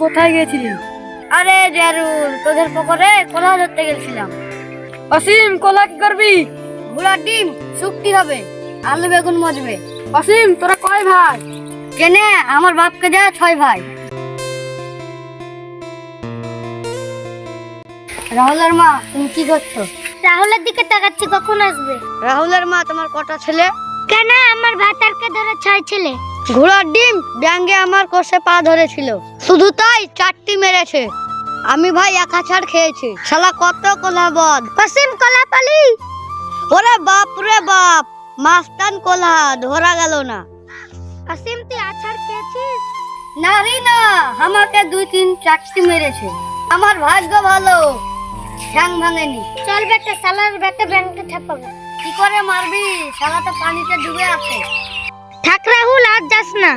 কোথায় গিয়েছিলি? আরে জারুল, তোদের পুকুরে কলা ধরতে গেছিলাম। অসীম, কলা কি করবি? ঘোড়ার ডিম শুক্তি হবে, আলু বেগুন মজবে। অসীম, তোরা কয় ভাই? কেনে আমার বাপকে যা 6 ভাই। রাহুলের মা, তুমি কি করছো? রাহুলের দিকে তাকাচ্ছি, কখন আসবে? রাহুলের মা, তোমার কটা ছেলে? কেন আমার ভাতারকে ধরে 6 ছেলে। ঘোড়ার ডিম ব্যাঙ্গে আমার কোষে পা ধরেছিল, শুধু তাই 4টি মেরেছে। আমি ভাই এক আছাড় খেয়েছি। শালা কত কোলাবদ। অসীম কলাপালি। ওরে বাপ রে বাপ, মাস্তান কোলা ধরা গেল না। অসীম তুই আছাড় খেয়েছিস? না রে না, আমাকে 2-3-4টি মেরেছে। আমার ভাগ্য ভালো, ঠ্যাং ভাঙেনি। চল বেটা, সালার বেটা ব্যাংকে ঠাপাবে। কি করে মারবি? শালা তো পানিতে ডুবে আছে। থাক রাহুল, আর যাস না।